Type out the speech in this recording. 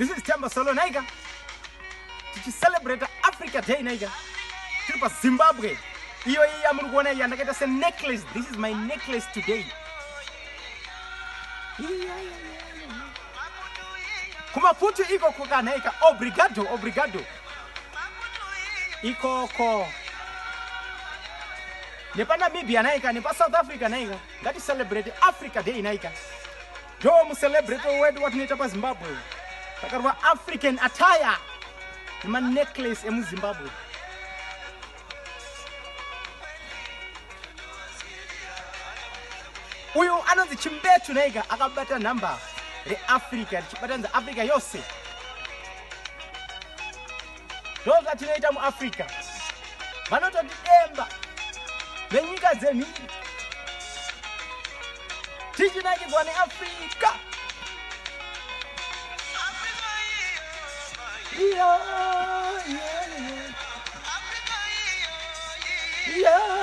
This is Temba Solo Naiga. Did you celebrate Africa Day Naiga? Tripa Zimbabwe. Iyo iya murugwana ya naketa se necklace. This is my necklace today. Kuma putu iko kuka naika. Obrigado, obrigado. Iko ko. Nepa Namibia naika, nepa South Africa naika. Ngati celebrate Africa Day naika. Jo mu celebrate wedu watu nita pa Zimbabwe. Takarwa African attire. Nima necklace emu Zimbabwe. Uyu anonzi chimbetu naika akabata namba re Africa, chibatanza Africa yose. Doza tinaita mu Africa. Vanoto tidemba. Venyika zemhiri. Tichinaki kwa ni Africa. Yeah.